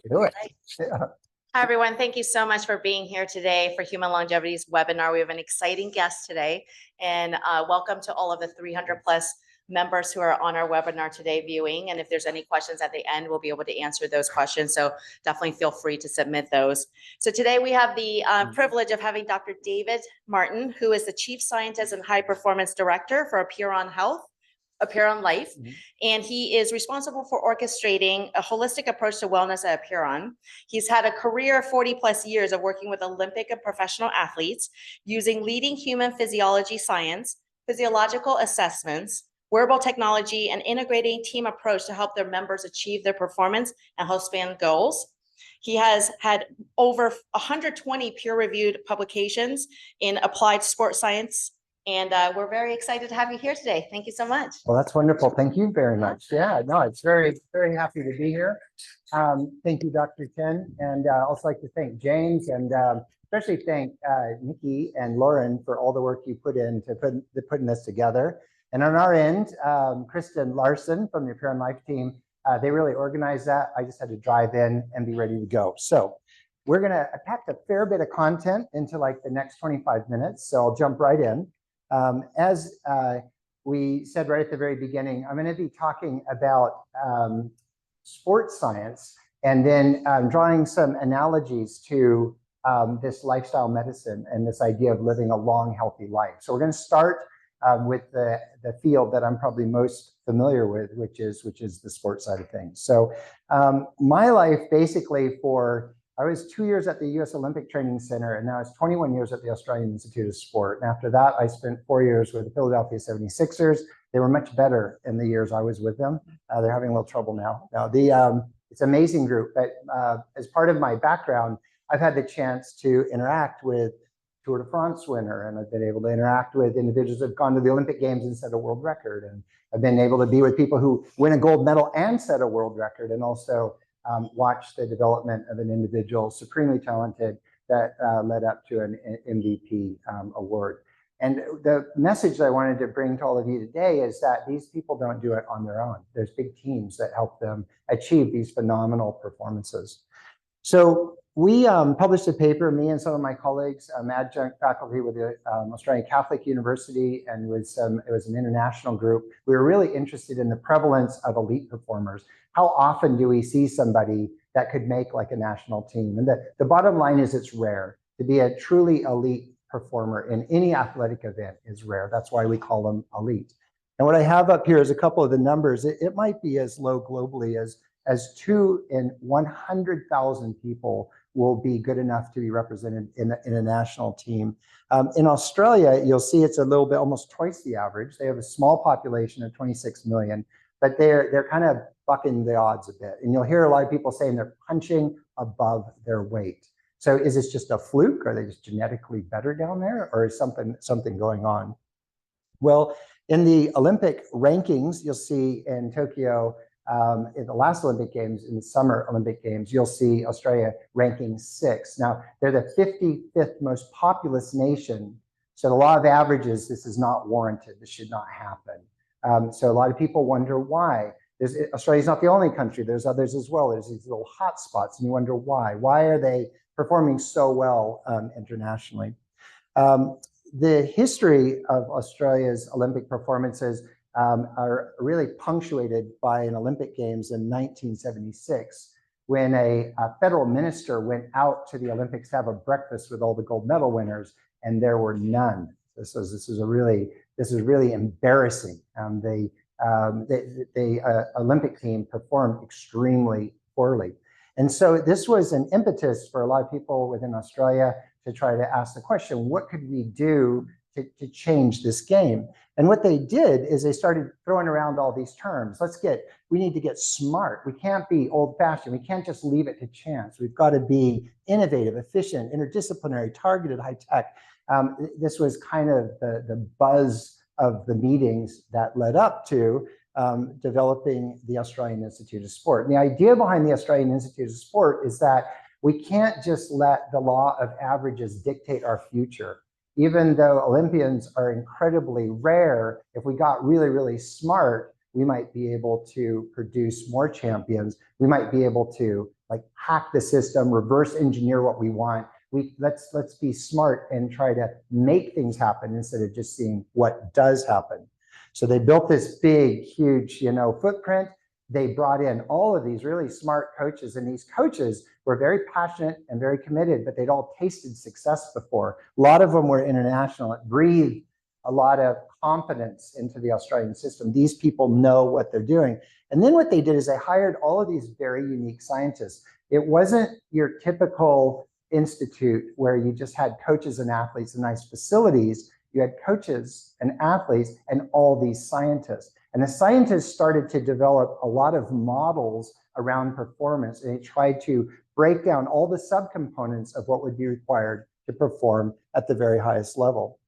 Do it. Right. Yeah. Hi, everyone. Thank you so much for being here today for Human Longevity's webinar. We have an exciting guest today, and welcome to all of the 300 plus members who are on our webinar today viewing. And if there's any questions at the end, we'll be able to answer those questions. So definitely feel free to submit those. So today we have the privilege of having Dr. David Martin, who is the Chief Scientist and High Performance Director for Apeiron Health. Apeiron Life, and he is responsible for orchestrating a holistic approach to wellness at Apeiron. He's had a career of 40 plus years of working with Olympic and professional athletes using leading human physiology science, physiological assessments, wearable technology, and integrating team approach to help their members achieve their performance and health span goals. He has had over 120 peer-reviewed publications in applied sports science, and we're very excited to have you here today. Thank you so much. Well, that's wonderful. Thank you very much. Yeah, no, it's very happy to be here. Thank you, Dr. Chen. And also like to thank James and especially thank Nikki and Lauren for all the work you put into putting this together. And on our end, Kristen Larson from the Apeiron Life team, they really organized that. I just had to drive in and be ready to go. So we're going to pack a fair bit of content into like the next 25 minutes. So I'll jump right in. As we said right at the very beginning, I'm going to be talking about sports science and then drawing some analogies to this lifestyle medicine and this idea of living a long, healthy life. So we're going to start with the field that I'm probably most familiar with, which is the sports side of things. So my life basically I was 2 years at the US Olympic Training Center, and now I was 21 years at the Australian Institute of Sport. And after that, I spent 4 years with the Philadelphia 76ers. They were much better in the years I was with them. They're having a little trouble now. It's an amazing group, but as part of my background, I've had the chance to interact with Tour de France winner, and I've been able to interact with individuals who have gone to the Olympic Games and set a world record. And I've been able to be with people who win a gold medal and set a world record, and also watch the development of an individual supremely talented that led up to an MVP award. And the message that I wanted to bring to all of you today is that these people don't do it on their own. There's big teams that help them achieve these phenomenal performances. So we published a paper, me and some of my colleagues, adjunct faculty with the Australian Catholic University, and it was an international group. We were really interested in the prevalence of elite performers. How often do we see somebody that could make like a national team? And the bottom line is it's rare. To be a truly elite performer in any athletic event is rare. That's why we call them elite. And what I have up here is a couple of the numbers. It might be as low globally as 2 in 100,000 people will be good enough to be represented in a national team. In Australia, you'll see it's a little bit, almost twice the average. They have a small population of 26 million, but they're kind of bucking the odds a bit. And you'll hear a lot of people saying they're punching above their weight. So is this just a fluke? Are they just genetically better down there, or is something going on? Well, in the Olympic rankings, you'll see in Tokyo, in the last Olympic Games, in the Summer Olympic Games, you'll see Australia ranking 6. Now, they're the 55th most populous nation. So the law of averages, this is not warranted. This should not happen. So a lot of people wonder why. Australia's not the only country. There's others as well. There's these little hot spots, and you wonder why. Why are they performing so well internationally? The history of Australia's Olympic performances are really punctuated by an Olympic Games in 1976, when a federal minister went out to the Olympics to have a breakfast with all the gold medal winners, and there were none. This is really embarrassing. The Olympic team performed extremely poorly. And so this was an impetus for a lot of people within Australia to try to ask the question, what could we do to change this game? And what they did is they started throwing around all these terms. We need to get smart. We can't be old fashioned. We can't just leave it to chance. We've got to be innovative, efficient, interdisciplinary, targeted, high tech. This was kind of the buzz of the meetings that led up to developing the Australian Institute of Sport. And the idea behind the Australian Institute of Sport is that we can't just let the law of averages dictate our future. Even though Olympians are incredibly rare, if we got really, really smart, we might be able to produce more champions. We might be able to like hack the system, reverse engineer what we want. Let's be smart and try to make things happen instead of just seeing what does happen. So they built this big, huge, footprint. They brought in all of these really smart coaches, and these coaches were very passionate and very committed, but they'd all tasted success before. A lot of them were international. It breathed a lot of confidence into the Australian system. These people know what they're doing. And then what they did is they hired all of these very unique scientists. It wasn't your typical institute where you just had coaches and athletes and nice facilities. You had coaches and athletes and all these scientists. And the scientists started to develop a lot of models around performance, and they tried to break down all the subcomponents of what would be required to perform at the very highest level.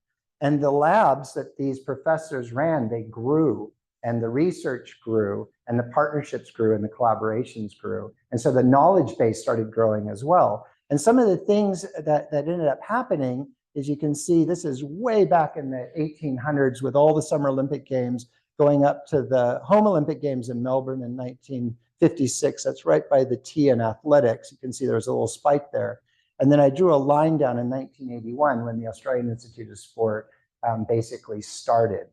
And the labs that these professors ran, they grew, and the research grew, and the partnerships grew, and the collaborations grew. And so the knowledge base started growing as well. And some of the things that ended up happening is, you can see, this is way back in the 1800s with all the Summer Olympic Games going up to the Home Olympic Games in Melbourne in 1956. That's right by the T in athletics. You can see there's a little spike there. And then I drew a line down in 1981 when the Australian Institute of Sport basically started.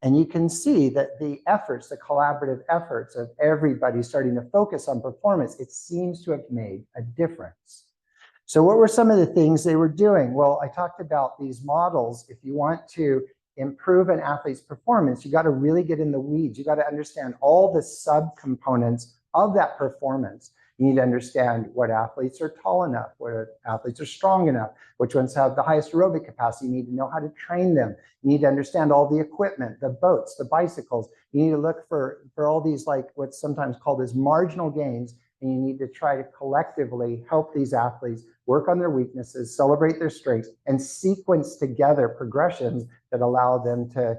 And you can see that the efforts, the collaborative efforts of everybody starting to focus on performance, it seems to have made a difference. So what were some of the things they were doing? Well, I talked about these models. If you want to improve an athlete's performance, you got to really get in the weeds. You got to understand all the subcomponents of that performance. You need to understand what athletes are tall enough, what athletes are strong enough, which ones have the highest aerobic capacity. You need to know how to train them. You need to understand all the equipment, the boats, the bicycles. You need to look for all these, like what's sometimes called as marginal gains, and you need to try to collectively help these athletes work on their weaknesses, celebrate their strengths, and sequence together progressions that allow them to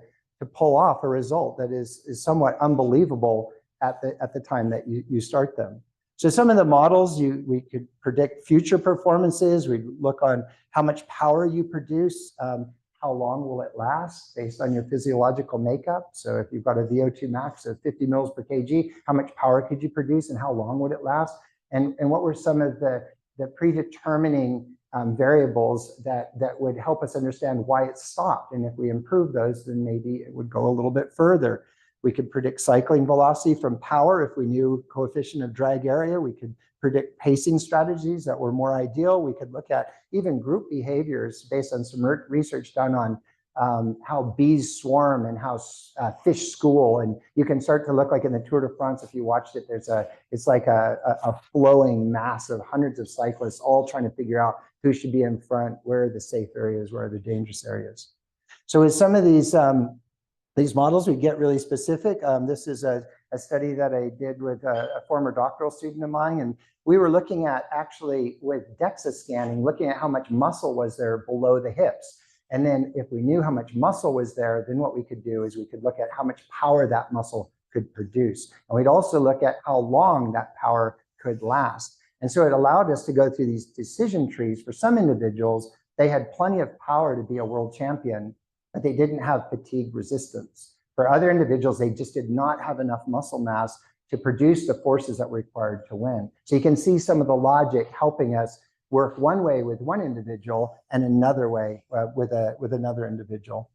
pull off a result that is somewhat unbelievable at the time that you start them. So some of the models, we could predict future performances. We look on how much power you produce, how long will it last based on your physiological makeup. So if you've got a VO2 max of 50 mils per kg, how much power could you produce and how long would it last? And what were some of the predetermining variables that would help us understand why it stopped? And if we improve those, then maybe it would go a little bit further. We could predict cycling velocity from power. If we knew coefficient of drag area, we could predict pacing strategies that were more ideal. We could look at even group behaviors based on some research done on how bees swarm and how fish school. And you can start to look like in the Tour de France, if you watched it, it's like a flowing mass of hundreds of cyclists all trying to figure out who should be in front, where are the safe areas, where are the dangerous areas. So with some of these models, we get really specific. This is a study that I did with a former doctoral student of mine, and we were looking at, actually with DEXA scanning, looking at how much muscle was there below the hips. And then if we knew how much muscle was there, then what we could do is we could look at how much power that muscle could produce. And we'd also look at how long that power could last. And so it allowed us to go through these decision trees. For some individuals, they had plenty of power to be a world champion, but they didn't have fatigue resistance. For other individuals, they just did not have enough muscle mass to produce the forces that were required to win. So you can see some of the logic helping us work one way with one individual and another way with another individual.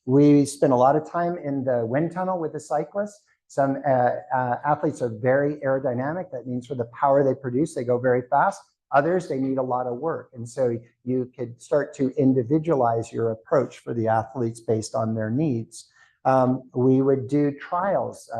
We spent a lot of time in the wind tunnel with the cyclists. Some athletes are very aerodynamic. That means for the power they produce, they go very fast. Others, they need a lot of work. And so you could start to individualize your approach for the athletes based on their needs. We would do trials,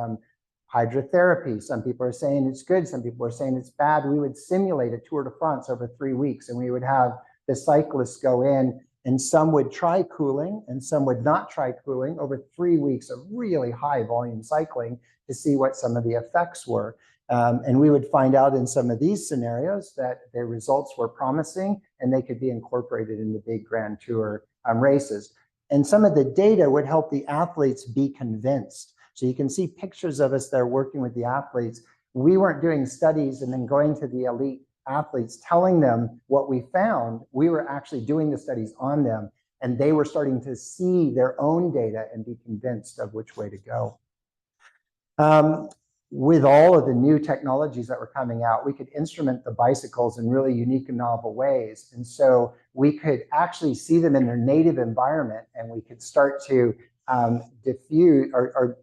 hydrotherapy. Some people are saying it's good. Some people are saying it's bad. We would simulate a Tour de France over 3 weeks, and we would have the cyclists go in, and some would try cooling and some would not try cooling over 3 weeks of really high volume cycling to see what some of the effects were. And we would find out in some of these scenarios that their results were promising and they could be incorporated in the big Grand Tour races. And some of the data would help the athletes be convinced. So you can see pictures of us there working with the athletes. We weren't doing studies and then going to the elite athletes telling them what we found. We were actually doing the studies on them, and they were starting to see their own data and be convinced of which way to go. With all of the new technologies that were coming out, we could instrument the bicycles in really unique and novel ways. And so we could actually see them in their native environment, and we could start to diffuse or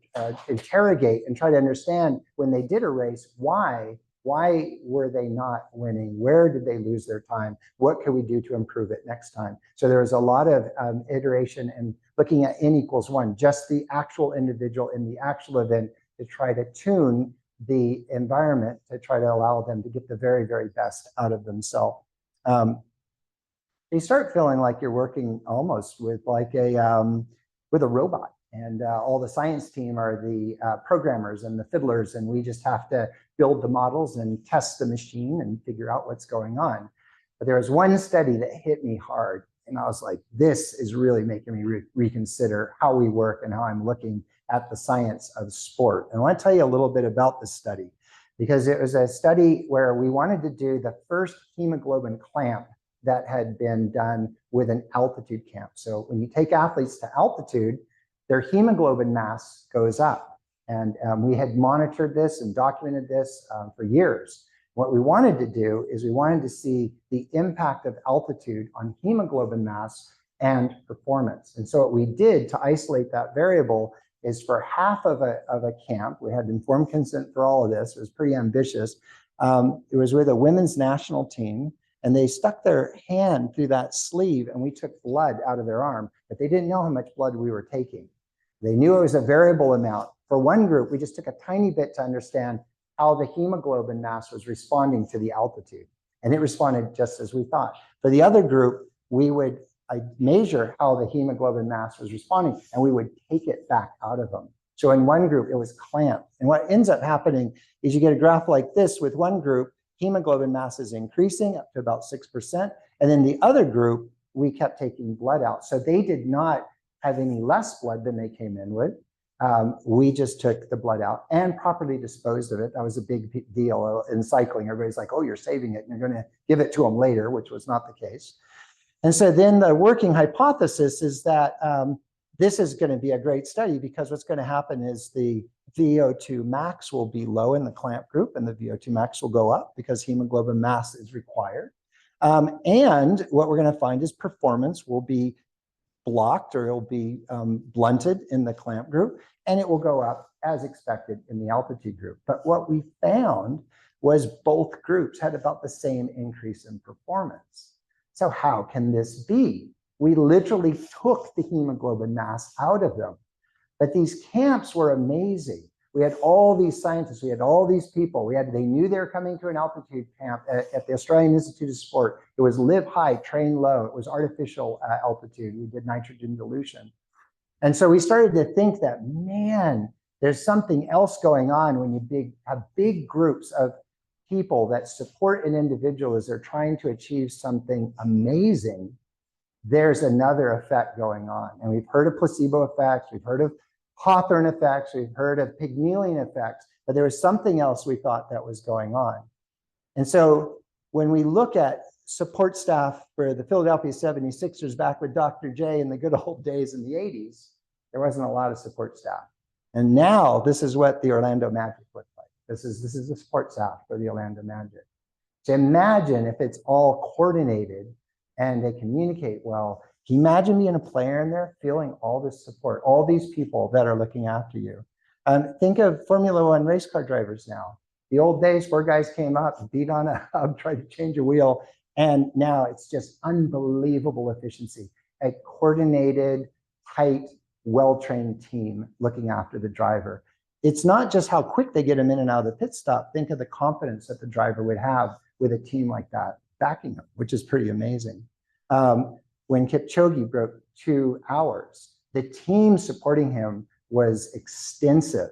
interrogate and try to understand when they did a race, why were they not winning? Where did they lose their time? What could we do to improve it next time? So there was a lot of iteration and looking at N=1, just the actual individual in the actual event, to try to tune the environment to try to allow them to get the very, very best out of themselves. You start feeling like you're working almost with like a robot, and all the science team are the programmers and the fiddlers, and we just have to build the models and test the machine and figure out what's going on. But there was one study that hit me hard, and I was like, this is really making me reconsider how we work and how I'm looking at the science of sport. And I want to tell you a little bit about this study, because it was a study where we wanted to do the first hemoglobin clamp that had been done with an altitude camp. So when you take athletes to altitude, their hemoglobin mass goes up. And we had monitored this and documented this for years. What we wanted to do is we wanted to see the impact of altitude on hemoglobin mass and performance. And so what we did to isolate that variable is for half of a camp, we had informed consent for all of this. It was pretty ambitious. It was with a women's national team, and they stuck their hand through that sleeve, and we took blood out of their arm, but they didn't know how much blood we were taking. They knew it was a variable amount. For one group, we just took a tiny bit to understand how the hemoglobin mass was responding to the altitude, and it responded just as we thought. For the other group, we would measure how the hemoglobin mass was responding, and we would take it back out of them. So in one group, it was clamped. And what ends up happening is you get a graph like this with one group, hemoglobin mass is increasing up to about 6%. And then the other group, we kept taking blood out. So they did not have any less blood than they came in with. We just took the blood out and properly disposed of it. That was a big deal in cycling. Everybody's like, oh, you're saving it and you're going to give it to them later, which was not the case. And so then the working hypothesis is that this is going to be a great study, because what's going to happen is the VO2 max will be low in the clamp group, and the VO2 max will go up because hemoglobin mass is required. And what we're going to find is performance will be blocked, or it'll be blunted in the clamp group, and it will go up as expected in the altitude group. But what we found was both groups had about the same increase in performance. So how can this be? We literally took the hemoglobin mass out of them. But these camps were amazing. We had all these scientists, we had all these people. They knew they were coming to an altitude camp at the Australian Institute of Sport. It was live high, train low. It was artificial altitude. We did nitrogen dilution. And so we started to think that, man, there's something else going on when you have big groups of people that support an individual as they're trying to achieve something amazing. There's another effect going on. And we've heard of placebo effects, we've heard of Hawthorne effects, we've heard of Pygmalion effects, but there was something else we thought that was going on. And so when we look at support staff for the Philadelphia 76ers back with Dr. J in the good old days in the 80s, there wasn't a lot of support staff. And now this is what the Orlando Magic looked like. This is the support staff for the Orlando Magic. So imagine if it's all coordinated and they communicate well. Can you imagine being a player in there, feeling all this support, all these people that are looking after you? Think of Formula One race car drivers now. The old days, 4 guys came up, beat on a hub, tried to change a wheel, and now it's just unbelievable efficiency. A coordinated, tight, well-trained team looking after the driver. It's not just how quick they get them in and out of the pit stop. Think of the confidence that the driver would have with a team like that backing them, which is pretty amazing. When Kipchoge broke 2 hours, the team supporting him was extensive.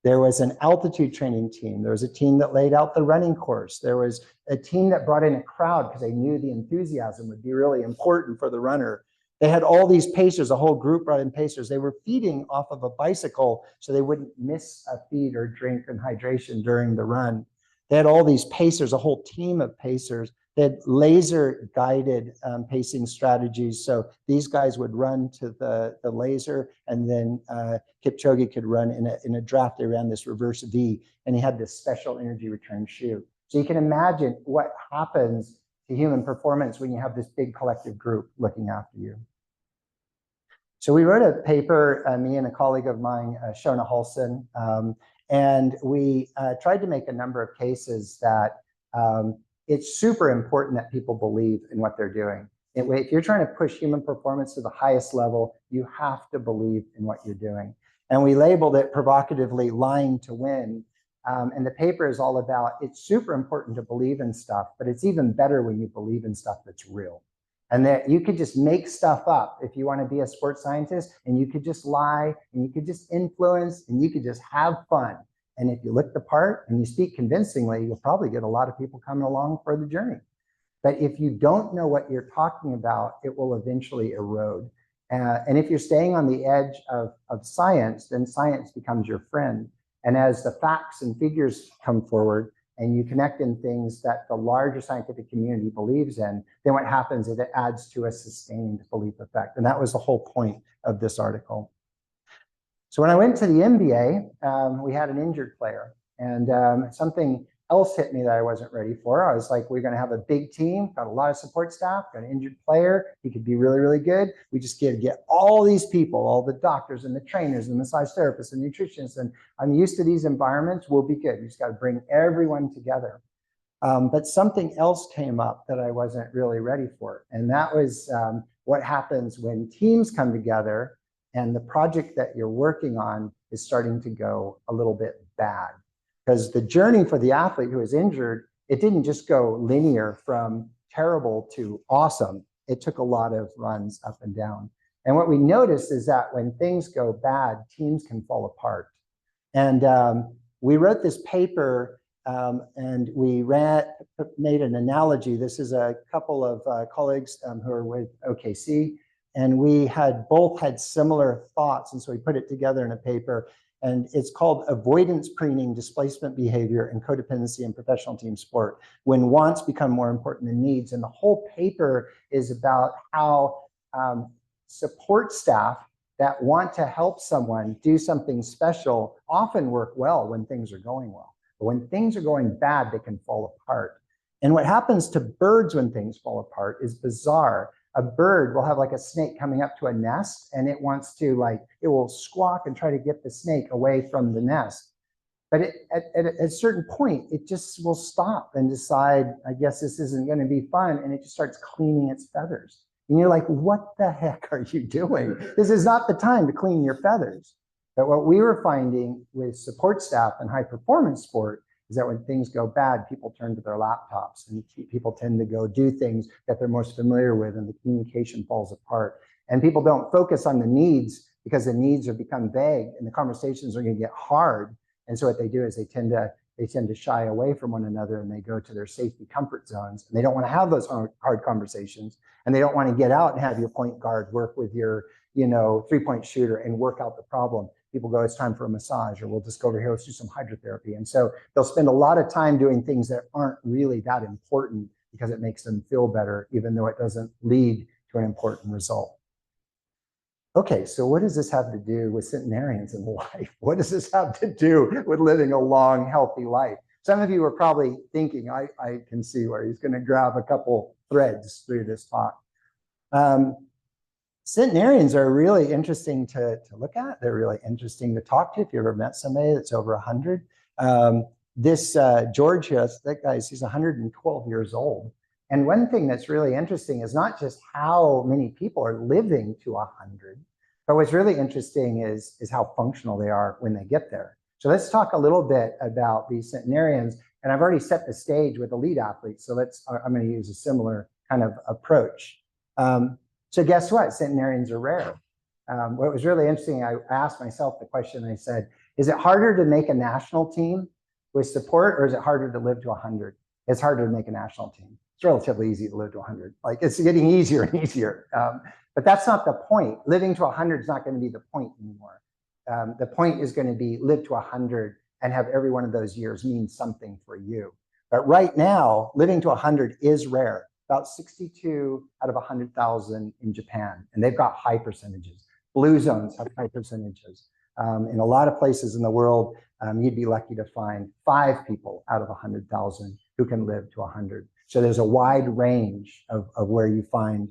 There was an altitude training team. There was a team that laid out the running course. There was a team that brought in a crowd because they knew the enthusiasm would be really important for the runner. They had all these pacers, a whole group brought in pacers. They were feeding off of a bicycle so they wouldn't miss a feed or drink and hydration during the run. They had all these pacers, a whole team of pacers They had laser guided pacing strategies. So these guys would run to the laser, and then Kipchoge could run in a draft. They ran this reverse V, and he had this special energy return shoe. So you can imagine what happens to human performance when you have this big collective group looking after you. So we wrote a paper, me and a colleague of mine, Shona Hulson, and we tried to make a number of cases that it's super important that people believe in what they're doing. If you're trying to push human performance to the highest level, you have to believe in what you're doing. And we labeled it provocatively lying to win. And the paper is all about, it's super important to believe in stuff, but it's even better when you believe in stuff that's real. And that you could just make stuff up if you want to be a sports scientist, and you could just lie, and you could just influence, and you could just have fun. And if you look the part and you speak convincingly, you'll probably get a lot of people coming along for the journey. But if you don't know what you're talking about, it will eventually erode. And if you're staying on the edge of science, then science becomes your friend. And as the facts and figures come forward, and you connect in things that the larger scientific community believes in, then what happens is it adds to a sustained belief effect. And that was the whole point of this article. So when I went to the MBA, we had an injured player, and something else hit me that I wasn't ready for. I was like, we're going to have a big team, got a lot of support staff, got an injured player. He could be really, really good. We just get all these people, all the doctors and the trainers and massage therapists and nutritionists. And I'm used to these environments. We'll be good. We just got to bring everyone together. But something else came up that I wasn't really ready for. And that was what happens when teams come together and the project that you're working on is starting to go a little bit bad. Because the journey for the athlete who is injured, it didn't just go linear from terrible to awesome. It took a lot of runs up and down. And what we noticed is that when things go bad, teams can fall apart. And we wrote this paper and we made an analogy. This is a couple of colleagues who are with OKC, and we both had similar thoughts. And so we put it together in a paper. And it's called Avoidance Preening, Displacement Behavior, and Codependency in Professional Team Sport, when wants become more important than needs. And the whole paper is about how support staff that want to help someone do something special often work well when things are going well. But when things are going bad, they can fall apart. And what happens to birds when things fall apart is bizarre. A bird will have like a snake coming up to a nest, and it wants to it will squawk and try to get the snake away from the nest. But at a certain point, it just will stop and decide, I guess this isn't going to be fun. And it just starts cleaning its feathers. And you're like, what the heck are you doing? This is not the time to clean your feathers. But what we were finding with support staff and high performance sport is that when things go bad, people turn to their laptops, and people tend to go do things that they're most familiar with, and the communication falls apart. And people don't focus on the needs because the needs have become vague and the conversations are going to get hard. And so what they do is they tend to shy away from one another, and they go to their safety comfort zones, and they don't want to have those hard conversations, and they don't want to get out and have your point guard work with your 3-point shooter and work out the problem. People go, it's time for a massage, or we'll just go over here, let's do some hydrotherapy. And so they'll spend a lot of time doing things that aren't really that important because it makes them feel better, even though it doesn't lead to an important result. Okay, so what does this have to do with centenarians in life? What does this have to do with living a long, healthy life? Some of you are probably thinking, I can see where he's going to grab a couple threads through this talk. Centenarians are really interesting to look at. They're really interesting to talk to. If you ever met somebody that's over 100, this George here, that guy, he's 112 years old. And one thing that's really interesting is not just how many people are living to 100, but what's really interesting is how functional they are when they get there. So let's talk a little bit about these centenarians. And I've already set the stage with elite athletes. So I'm going to use a similar kind of approach. So guess what? Centenarians are rare. What was really interesting, I asked myself the question, I said, is it harder to make a national team with support, or is it harder to live to 100? It's harder to make a national team. It's relatively easy to live to 100. It's getting easier and easier. But that's not the point. Living to 100 is not going to be the point anymore. The point is going to be live to 100 and have every one of those years mean something for you. But right now, living to 100 is rare. About 62 out of 100,000 in Japan, and they've got high percentages. Blue zones have high percentages. In a lot of places in the world, you'd be lucky to find 5 people out of 100,000 who can live to 100. So there's a wide range of where you find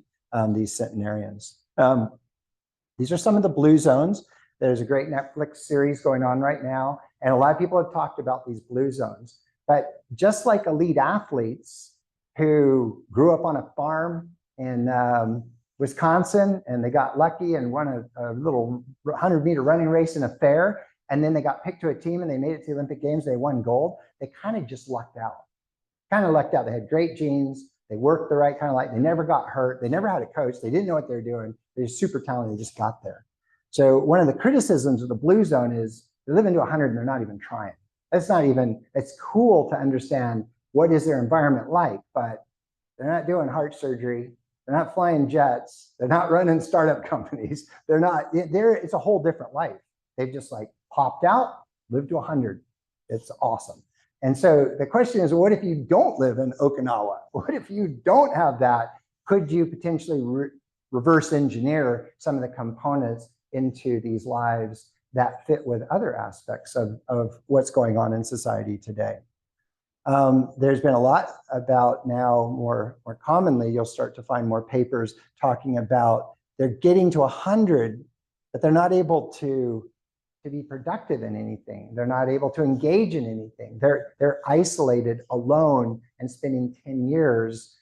these centenarians. These are some of the blue zones. There's a great Netflix series going on right now, and a lot of people have talked about these blue zones. But just like elite athletes who grew up on a farm in Wisconsin, and they got lucky and won a little 100-meter running race in a fair, and then they got picked to a team and they made it to the Olympic Games, they won gold, they kind of just lucked out. They had great genes, they worked the right kind of life, they never got hurt, they never had a coach, they didn't know what they were doing, they're super talented, they just got there. So one of the criticisms of the blue zone is they live into 100 and they're not even trying. It's cool to understand what is their environment like, but they're not doing heart surgery, they're not flying jets, they're not running startup companies, it's a whole different life. They've just like popped out, lived to 100. It's awesome. And so the question is, what if you don't live in Okinawa? What if you don't have that? Could you potentially reverse engineer some of the components into these lives that fit with other aspects of what's going on in society today? There's been a lot about now, more commonly, you'll start to find more papers talking about they're getting to 100, but they're not able to be productive in anything. They're not able to engage in anything. They're isolated, alone, and spending 10 years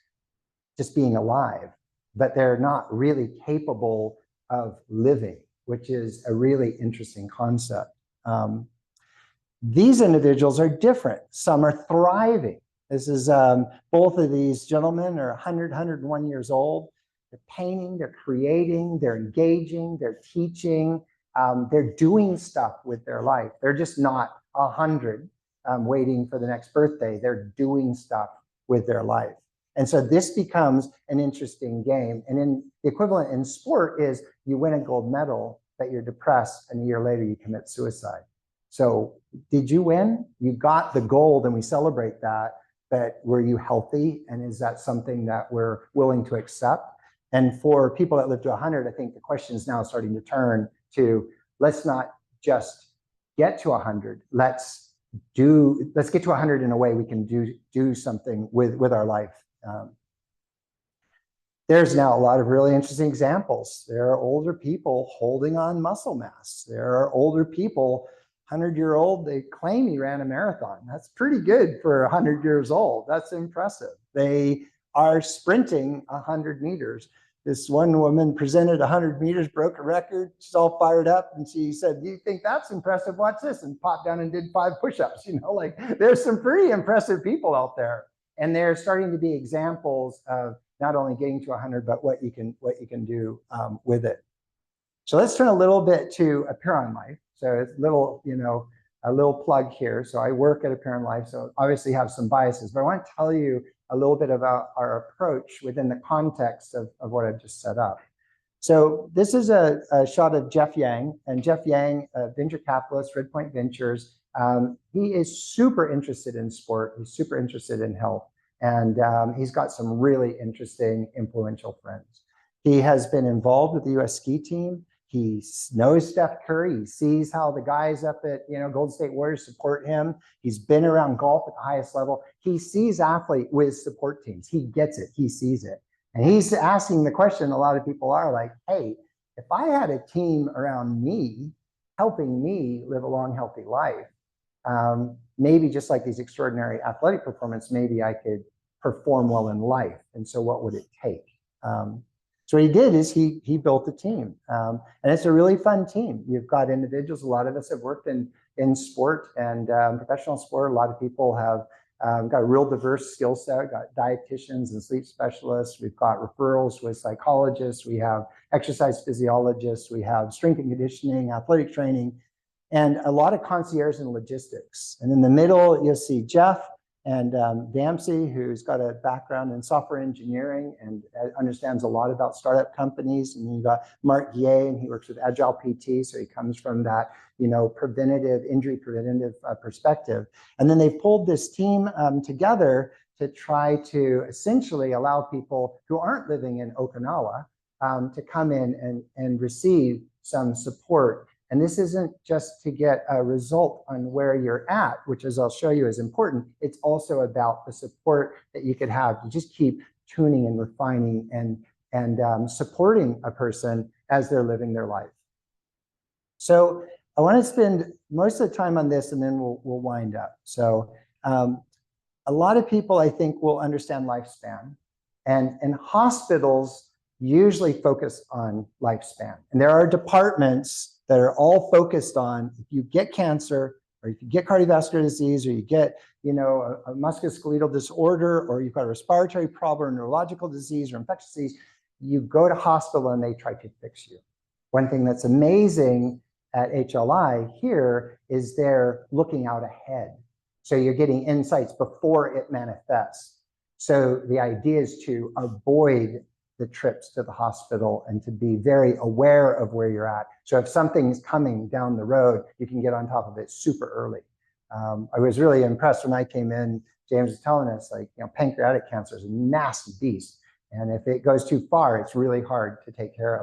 just being alive, but they're not really capable of living, which is a really interesting concept. These individuals are different. Some are thriving. This is both of these gentlemen are 100, 101 years old. They're painting, they're creating, they're engaging, they're teaching, they're doing stuff with their life. They're just not 100 waiting for the next birthday. They're doing stuff with their life. And so this becomes an interesting game. And then the equivalent in sport is you win a gold medal, but you're depressed, and a year later you commit suicide. So did you win? You got the gold and we celebrate that, but were you healthy? And is that something that we're willing to accept? And for people that live to 100, I think the question is now starting to turn to, let's not just get to 100. Let's get to 100 in a way we can do something with our life. There's now a lot of really interesting examples. There are older people holding on muscle mass. There are older people, 100-year-old, they claim he ran a marathon. That's pretty good for 100 years old. That's impressive. They are sprinting 100 meters. This one woman presented 100 meters, broke a record. She's all fired up, and she said, "Do you think that's impressive? Watch this," and popped down and did 5 push-ups. Like there's some pretty impressive people out there, and they're starting to be examples of not only getting to 100, but what you can do with it. So let's turn a little bit to Appear on Life. So it's a little plug here. So I work at Appear on Life, so obviously have some biases, but I want to tell you a little bit about our approach within the context of what I've just set up. So this is a shot of Jeff Yang, and Jeff Yang, venture capitalist, Red Point Ventures. He is super interested in sport. He's super interested in health. And he's got some really interesting, influential friends. He has been involved with the US ski team. He knows Steph Curry. He sees how the guys up at Golden State Warriors support him. He's been around golf at the highest level. He sees athlete with support teams. He gets it. He sees it. And he's asking the question a lot of people are like, hey, if I had a team around me helping me live a long, healthy life, maybe just like these extraordinary athletic performance, maybe I could perform well in life. And so what would it take? So what he did is he built a team. And it's a really fun team. You've got individuals, a lot of us have worked in sport and professional sport. A lot of people have got a real diverse skill set. We've got dietitians and sleep specialists. We've got referrals with psychologists. We have exercise physiologists. We have strength and conditioning, athletic training, and a lot of concierge and logistics. And in the middle, you'll see Jeff. And Dempsey, who's got a background in software engineering and understands a lot about startup companies. And you got Mark Guillet, and he works with Agile PT, so he comes from that, injury preventative perspective. And then they pulled this team together to try to essentially allow people who aren't living in Okinawa to come in and receive some support. And this isn't just to get a result on where you're at, which, as I'll show you, is important. It's also about the support that you could have to just keep tuning and refining and supporting a person as they're living their life. So I want to spend most of the time on this, and then we'll wind up. So a lot of people, I think, will understand lifespan, and hospitals usually focus on lifespan. And there are departments that are all focused on, if you get cancer, or if you get cardiovascular disease, or you get, a musculoskeletal disorder, or you've got a respiratory problem, or neurological disease, or infectious disease, you go to hospital and they try to fix you. One thing that's amazing at HLI here is they're looking out ahead. So you're getting insights before it manifests. So the idea is to avoid the trips to the hospital and to be very aware of where you're at. So if something's coming down the road, you can get on top of it super early. I was really impressed when I came in. James was telling us, pancreatic cancer is a nasty beast. And if it goes too far, it's really hard to take care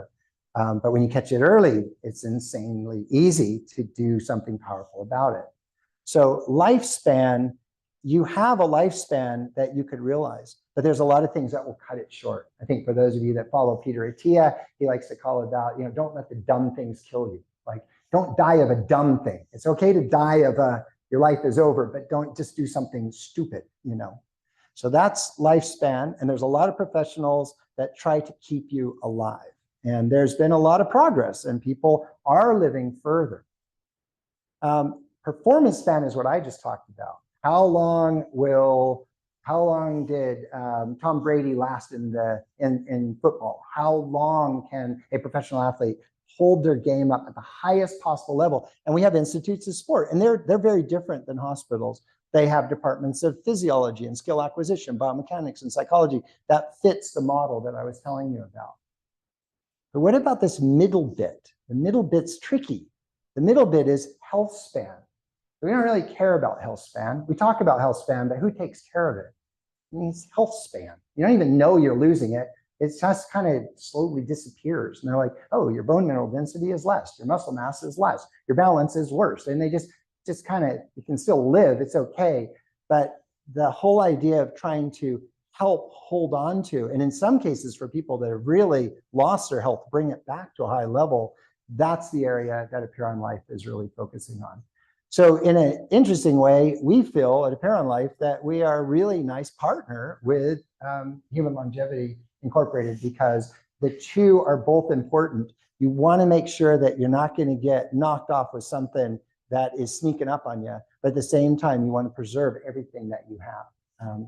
of. But when you catch it early, it's insanely easy to do something powerful about it. So lifespan, you have a lifespan that you could realize, but there's a lot of things that will cut it short. I think for those of you that follow Peter Attia, he likes to call it about, don't let the dumb things kill you. Like, don't die of a dumb thing. It's okay to die of your life is over, but don't just do something stupid, So that's lifespan. And there's a lot of professionals that try to keep you alive. And there's been a lot of progress, and people are living further. Performance span is what I just talked about. How long did Tom Brady last in football? How long can a professional athlete hold their game up at the highest possible level? And we have institutes of sport, and they're very different than hospitals. They have departments of physiology and skill acquisition, biomechanics and psychology that fits the model that I was telling you about. But what about this middle bit? The middle bit's tricky. The middle bit is health span. We don't really care about health span. We talk about health span, but who takes care of it? It means health span. You don't even know you're losing it. It just kind of slowly disappears. And they're like, oh, your bone mineral density is less. Your muscle mass is less. Your balance is worse. And they just kind of, you can still live. It's okay. But the whole idea of trying to help hold on to, and in some cases for people that have really lost their health, bring it back to a high level, that's the area that Apeiron Life is really focusing on. So in an interesting way, we feel at Apeiron Life that we are a really nice partner with Human Longevity Incorporated, because the two are both important. You want to make sure that you're not going to get knocked off with something that is sneaking up on you, but at the same time, you want to preserve everything that you have.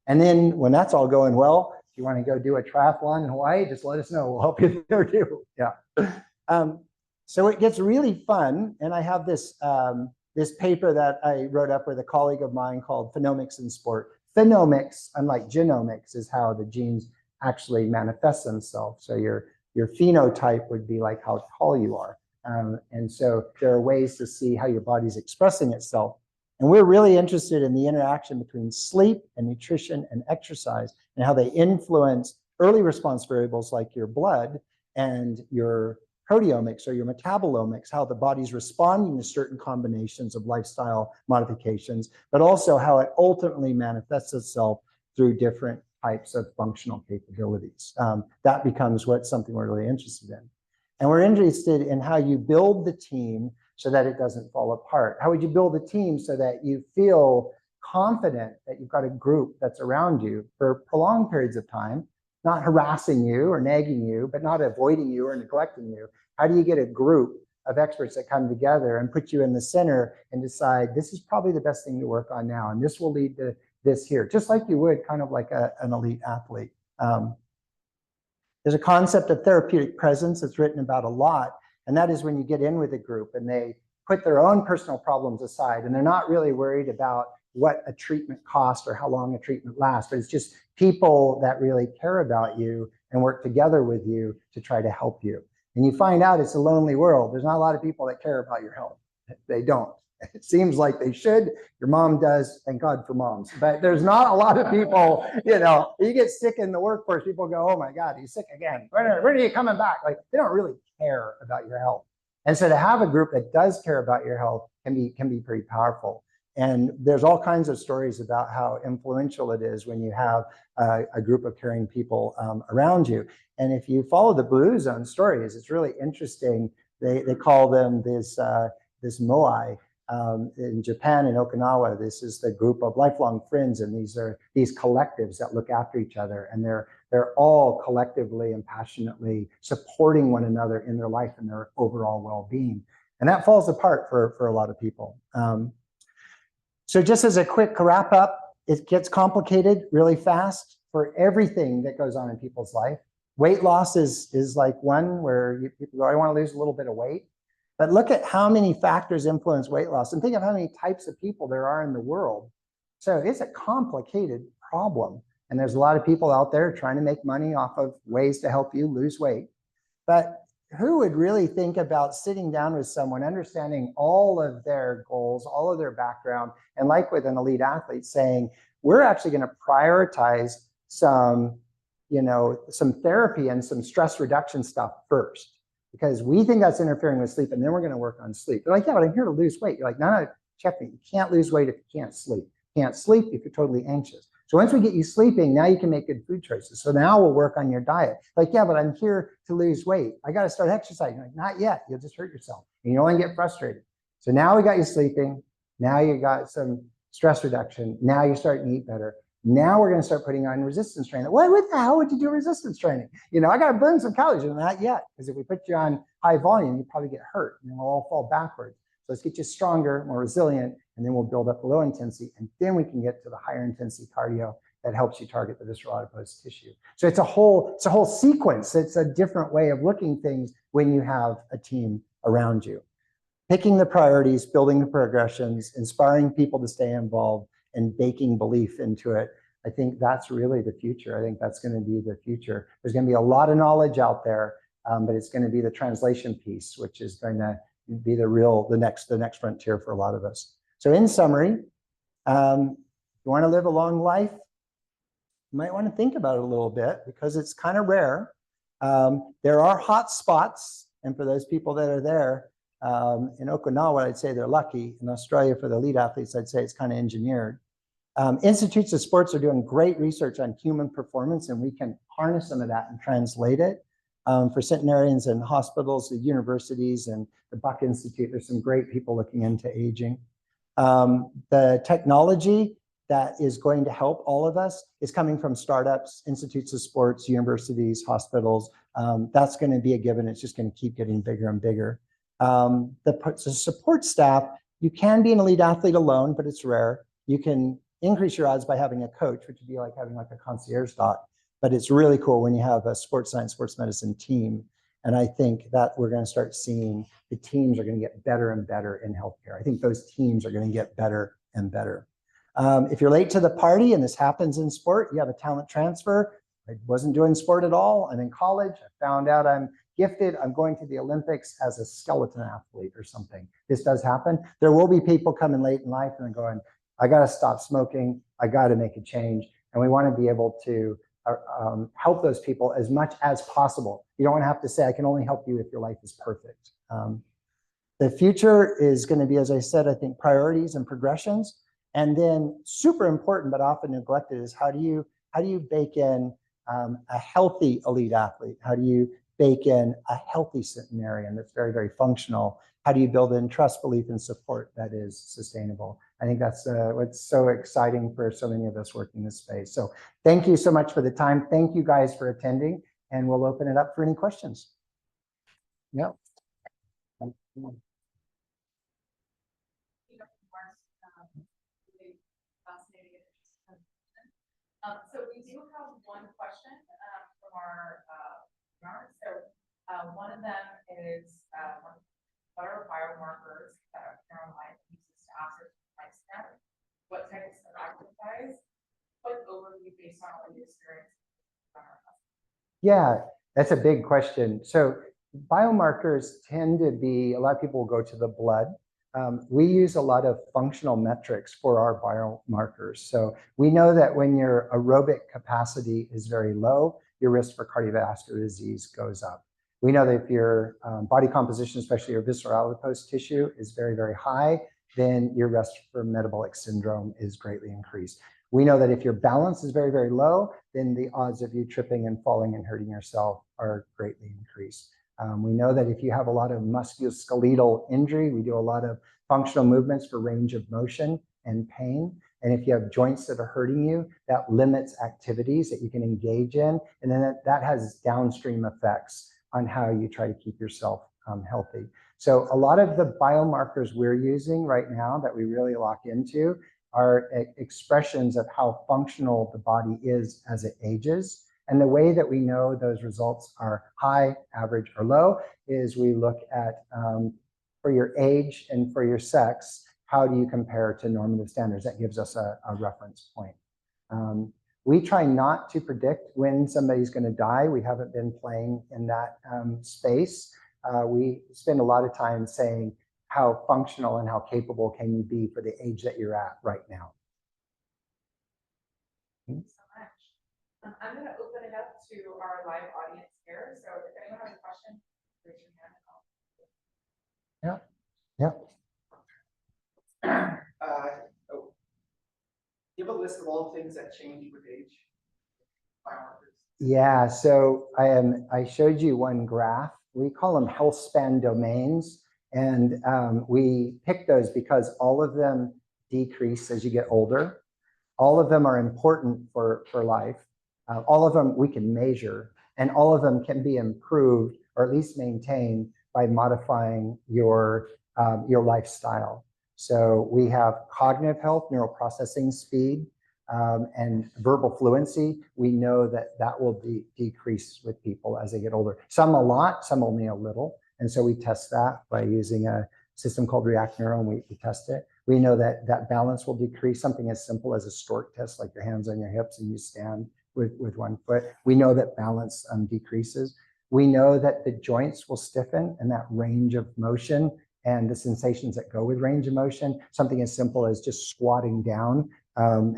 And then when that's all going well, if you want to go do a triathlon in Hawaii, just let us know. We'll help you there too. Yeah. So it gets really fun, and I have this this paper that I wrote up with a colleague of mine called Phenomics in Sport. Phenomics, unlike genomics, is how the genes actually manifest themselves. So your phenotype would be like how tall you are. And so there are ways to see how your body's expressing itself. And we're really interested in the interaction between sleep and nutrition and exercise, and how they influence early response variables like your blood and your proteomics or your metabolomics, how the body's responding to certain combinations of lifestyle modifications, but also how it ultimately manifests itself through different types of functional capabilities. That becomes something we're really interested in. And we're interested in how you build the team so that it doesn't fall apart. How would you build a team so that you feel confident that you've got a group that's around you for prolonged periods of time, not harassing you or nagging you, but not avoiding you or neglecting you? How do you get a group of experts that come together and put you in the center and decide this is probably the best thing to work on now, and this will lead to this here, just like you would kind of like an elite athlete. There's a concept of therapeutic presence that's written about a lot, and that is when you get in with a group and they put their own personal problems aside and they're not really worried about what a treatment costs or how long a treatment lasts, but it's just people that really care about you and work together with you to try to help you. And you find out it's a lonely world. There's not a lot of people that care about your health. They don't. It seems like they should. Your mom does. Thank God for moms. But there's not a lot of people, you get sick in the workforce, people go, oh my God, he's sick again. When are you coming back? Like, they don't really care about your health. And so to have a group that does care about your health can be pretty powerful. And there's all kinds of stories about how influential it is when you have a group of caring people around you. And if you follow the Blue Zone stories, it's really interesting. They call them this moai. In Japan and Okinawa, this is the group of lifelong friends, and these are these collectives that look after each other, and they're all collectively and passionately supporting one another in their life and their overall well-being. And that falls apart for a lot of people. So just as a quick wrap up, it gets complicated really fast for everything that goes on in people's life. Weight loss is like one where people go, I want to lose a little bit of weight. But look at how many factors influence weight loss, and think of how many types of people there are in the world. So it's a complicated problem. And there's a lot of people out there trying to make money off of ways to help you lose weight. But who would really think about sitting down with someone, understanding all of their goals, all of their background, and like with an elite athlete saying, we're actually going to prioritize some therapy and some stress reduction stuff first, because we think that's interfering with sleep, and then we're going to work on sleep. They're like, yeah, but I'm here to lose weight. You're like, no, check me. You can't lose weight if you can't sleep. You can't sleep if you're totally anxious. So once we get you sleeping, now you can make good food choices. So now we'll work on your diet. Like, yeah, but I'm here to lose weight. I got to start exercising. Like, not yet. You'll just hurt yourself, and you only get frustrated. So now we got you sleeping. Now you got some stress reduction. Now you're starting to eat better. Now we're going to start putting on resistance training. What the hell would you do resistance training? I got to burn some calories. Not yet, because if we put you on high volume, you probably get hurt, and then we'll all fall backwards. So let's get you stronger, more resilient, and then we'll build up the low intensity, and then we can get to the higher intensity cardio that helps you target the visceral adipose tissue. So it's a whole sequence. It's a different way of looking things when you have a team around you. Picking the priorities, building the progressions, inspiring people to stay involved, and baking belief into it. I think that's really the future. I think that's going to be the future. There's going to be a lot of knowledge out there, but it's going to be the translation piece, which is going to be the next frontier for a lot of us. So in summary, if you want to live a long life, you might want to think about it a little bit, because it's kind of rare. There are hot spots, and for those people that are there, in Okinawa, I'd say they're lucky. In Australia, for the elite athletes, I'd say it's kind of engineered. Institutes of sports are doing great research on human performance, and we can harness some of that and translate it. For centenarians and hospitals, the universities, and the Buck Institute, there's some great people looking into aging. The technology that is going to help all of us is coming from startups, institutes of sports, universities, hospitals. That's going to be a given. It's just going to keep getting bigger and bigger. The support staff, you can be an elite athlete alone, but it's rare. You can increase your odds by having a coach, which would be like having like a concierge doc. But it's really cool when you have a sports science, sports medicine team. And I think that we're going to start seeing the teams are going to get better and better in healthcare. I think those teams are going to get better and better. If you're late to the party, and this happens in sport, you have a talent transfer. I wasn't doing sport at all. I'm in college. I found out I'm gifted. I'm going to the Olympics as a skeleton athlete or something. This does happen. There will be people coming late in life and going, I got to stop smoking. I got to make a change. And we want to be able to help those people as much as possible. You don't want to have to say, I can only help you if your life is perfect. The future is going to be, as I said, I think priorities and progressions. And then super important, but often neglected, is how do you bake in a healthy elite athlete? How do you bake in a healthy centenarian that's very, very functional? How do you build in trust, belief, and support that is sustainable? I think that's what's so exciting for so many of us working this space. So thank you so much for the time. Thank you guys for attending, and we'll open it up for any questions. Yeah. So we do have one question from our webinars. So one of them is, what are biomarkers that Caroline uses to assess lifespan? What type of guys quick overview based on what you experienced? Yeah, that's a big question. So biomarkers tend to be, a lot of people will go to the blood. We use a lot of functional metrics for our biomarkers. So we know that when your aerobic capacity is very low, your risk for cardiovascular disease goes up. We know that if your body composition, especially your visceral adipose tissue, is very, very high, then your risk for metabolic syndrome is greatly increased. We know that if your balance is very, very low, then the odds of you tripping and falling and hurting yourself are greatly increased. We know that if you have a lot of musculoskeletal injury, we do a lot of functional movements for range of motion and pain. And if you have joints that are hurting you, that limits activities that you can engage in. And then that has downstream effects on how you try to keep yourself healthy. So a lot of the biomarkers we're using right now that we really lock into are expressions of how functional the body is as it ages. And the way that we know those results are high, average, or low is we look at, for your age and for your sex, how do you compare to normative standards? That gives us a reference point. We try not to predict when somebody's going to die. We haven't been playing in that space. We spend a lot of time saying, how functional and how capable can you be for the age that you're at right now? Thanks so much. I'm going to open it up to our live audience here. So if anyone has a question, raise your hand. Give a list of all the things that change with age. Biomarkers. Yeah, so I showed you one graph. We call them health span domains. And we pick those because all of them decrease as you get older. All of them are important for life. All of them we can measure, and all of them can be improved or at least maintained by modifying your lifestyle. So we have cognitive health, neural processing speed, and verbal fluency. We know that will decrease with people as they get older. Some a lot, some only a little. And so we test that by using a system called React Neuro, and we test it. We know that balance will decrease, something as simple as a stork test, like your hands on your hips and you stand with one foot. We know that balance decreases. We know that the joints will stiffen, and that range of motion and the sensations that go with range of motion, something as simple as just squatting down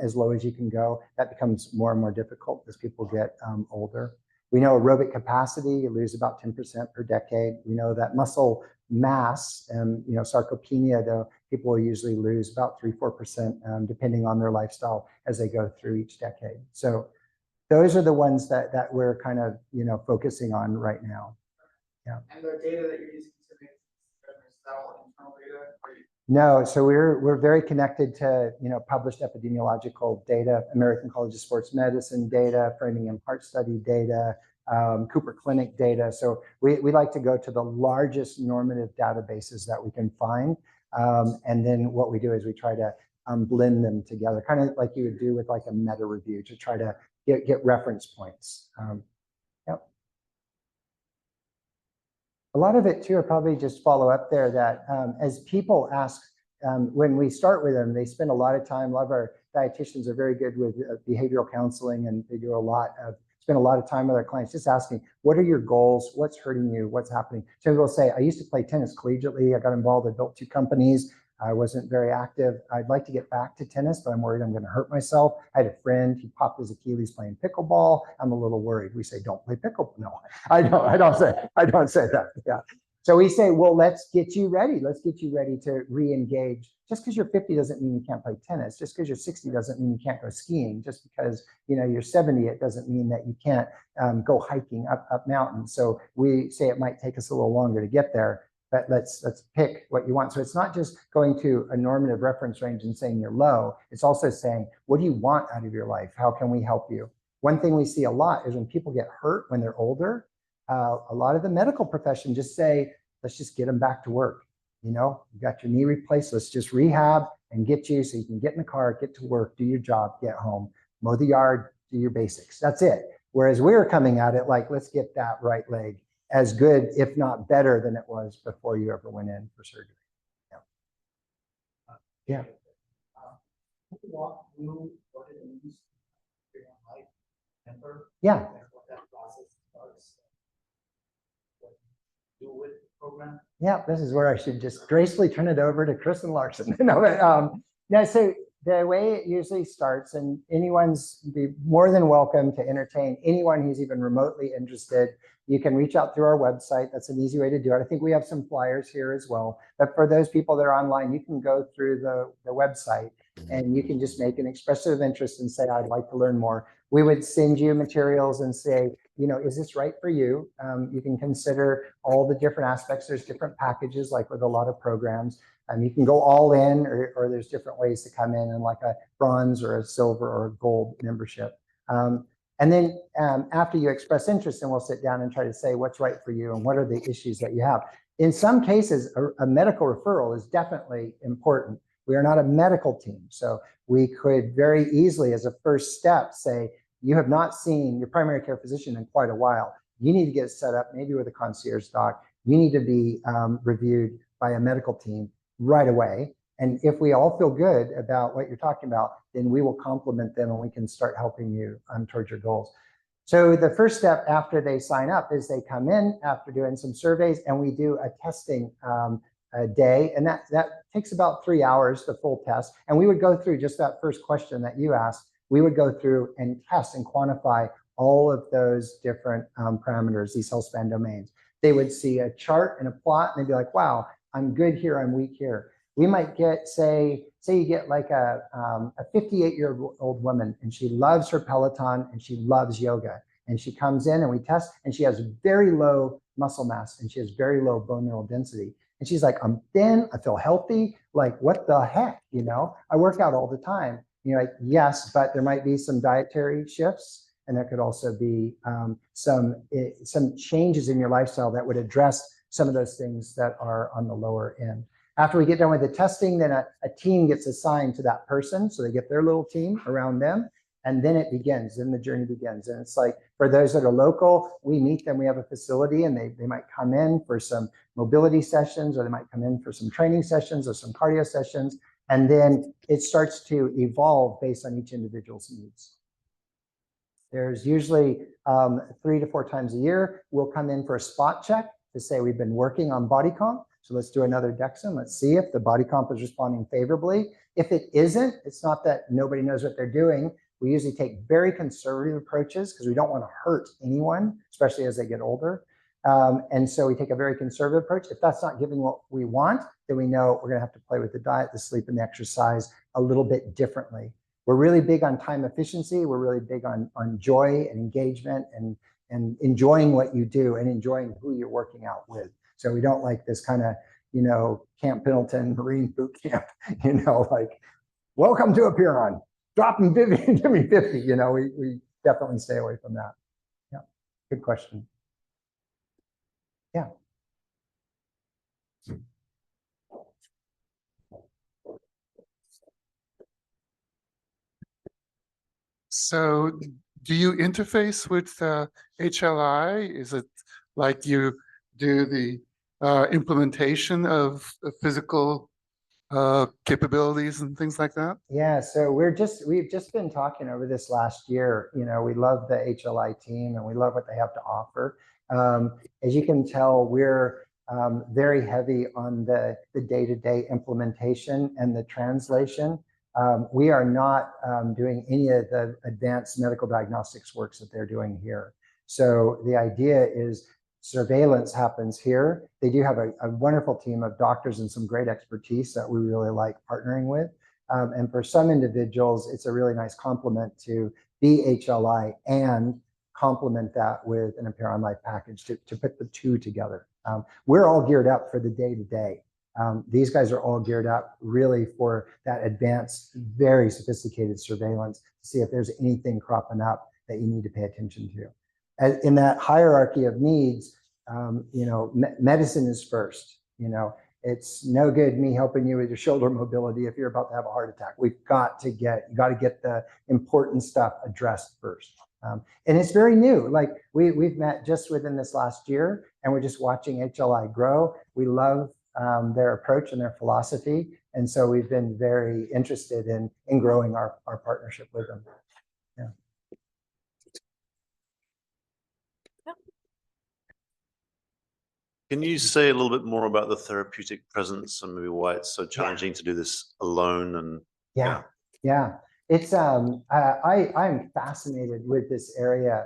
as low as you can go, that becomes more and more difficult as people get older. We know aerobic capacity, you lose about 10% per decade. We know that muscle mass and sarcopenia, though, people will usually lose about 3-4% depending on their lifestyle as they go through each decade. So those are the ones that we're kind of focusing on right now. Yeah. And the data that you're using to make is that all internal data? No, so we're very connected to published epidemiological data, American College of Sports Medicine data, Framingham Heart Study data, Cooper Clinic data. So we like to go to the largest normative databases that we can find, and then what we do is we try to blend them together, kind of like you would do with like a meta review to try to get reference points. Yep. A lot of it too, are probably just follow up there that as people ask, when we start with them, they spend a lot of time, a lot of our dietitians are very good with behavioral counseling, and they do spend a lot of time with our clients just asking, what are your goals? What's hurting you? What's happening? So people say, I used to play tennis collegiately. I got involved, I built 2 companies. I wasn't very active. I'd like to get back to tennis, but I'm worried I'm going to hurt myself. I had a friend, he popped his Achilles playing pickleball. I'm a little worried. We say, don't play pickleball. No, I don't say that. Yeah. So we say, well, let's get you ready. Let's get you ready to re-engage. Just because you're 50 doesn't mean you can't play tennis. Just because you're 60 doesn't mean you can't go skiing. Just because you're 70, it doesn't mean that you can't go hiking up mountains. So we say it might take us a little longer to get there, but let's pick what you want. So it's not just going to a normative reference range and saying you're low. It's also saying, what do you want out of your life? How can we help you? One thing we see a lot is when people get hurt when they're older, a lot of the medical profession just say, let's just get them back to work. You got your knee replaced, let's just rehab and get you so you can get in the car, get to work, do your job, get home, mow the yard, do your basics. That's it. Whereas we're coming at it like, let's get that right leg as good, if not better than it was before you ever went in for surgery. Yeah. Yeah. Walk through what it means to be a life member. Yeah. And what that process starts. What you do with the program. Yeah, this is where I should just gracefully turn it over to Chris and Larson. No, but, yeah, so the way it usually starts, and anyone's be more than welcome to entertain anyone who's even remotely interested. You can reach out through our website. That's an easy way to do it. I think we have some flyers here as well. But for those people that are online, you can go through the website and you can just make an expressive interest and say, I'd like to learn more. We would send you materials and say, you know, is this right for you? You can consider all the different aspects. There's different packages, like with a lot of programs. You can go all in, or there's different ways to come in like a bronze or a silver or a gold membership. And then after you express interest, then we'll sit down and try to say what's right for you and what are the issues that you have. In some cases, a medical referral is definitely important. We are not a medical team, so we could very easily, as a first step, say, you have not seen your primary care physician in quite a while. You need to get set up maybe with a concierge doc. You need to be reviewed by a medical team right away. And if we all feel good about what you're talking about, then we will complement them and we can start helping you towards your goals. So the first step after they sign up is they come in after doing some surveys, and we do a testing a day. And that takes about 3 hours, the full test. And we would go through just that first question that you asked. We would go through and test and quantify all of those different parameters, these health span domains. They would see a chart and a plot, and they'd be like, wow, I'm good here, I'm weak here. We might get, say you get like a 58-year-old woman, and she loves her Peloton and she loves yoga. And she comes in and we test, and she has very low muscle mass and she has very low bone mineral density. And she's like, I'm thin, I feel healthy. Like, what the heck, you know? I work out all the time. And you're like, yes, but there might be some dietary shifts, and there could also be some changes in your lifestyle that would address some of those things that are on the lower end. After we get done with the testing, then a team gets assigned to that person. So they get their little team around them, and then it begins, then the journey begins. And it's like, for those that are local, we meet them, we have a facility, and they might come in for some mobility sessions, or they might come in for some training sessions or some cardio sessions. And then it starts to evolve based on each individual's needs. There's usually 3 to 4 times a year, we'll come in for a spot check to say we've been working on body comp. So let's do another DEXA. Let's see if the body comp is responding favorably. If it isn't, it's not that nobody knows what they're doing. We usually take very conservative approaches because we don't want to hurt anyone, especially as they get older. And so we take a very conservative approach. If that's not giving what we want, then we know we're going to have to play with the diet, the sleep, and the exercise a little bit differently. We're really big on time efficiency. We're really big on joy and engagement and enjoying what you do and enjoying who you're working out with. So we don't like this kind of, you know, Camp Pendleton Marine boot camp, you know, like, welcome to a Piron, drop me 50, give me 50, you know, we definitely stay away from that. Yeah, good question. Yeah. So do you interface with HLI? Is it like you do the implementation of physical capabilities and things like that? Yeah, so we've just been talking over this last year. You know, we love the HLI team and we love what they have to offer. As you can tell, we're very heavy on the day-to-day implementation and the translation. We are not doing any of the advanced medical diagnostics works that they're doing here. So the idea is surveillance happens here. They do have a wonderful team of doctors and some great expertise that we really like partnering with. And for some individuals, it's a really nice complement to be HLI and complement that with an Appear Life package to put the two together. We're all geared up for the day-to-day. These guys are all geared up really for that advanced, very sophisticated surveillance to see if there's anything cropping up that you need to pay attention to. In that hierarchy of needs, you know, medicine is first. You know, it's no good me helping you with your shoulder mobility if you're about to have a heart attack. You got to get the important stuff addressed first. And it's very new. Like we've met just within this last year, and we're just watching HLI grow. We love their approach and their philosophy. And so we've been very interested in growing our partnership with them. Yeah. Can you say a little bit more about the therapeutic presence and maybe why it's so challenging to do this alone? And Yeah. It's I'm fascinated with this area.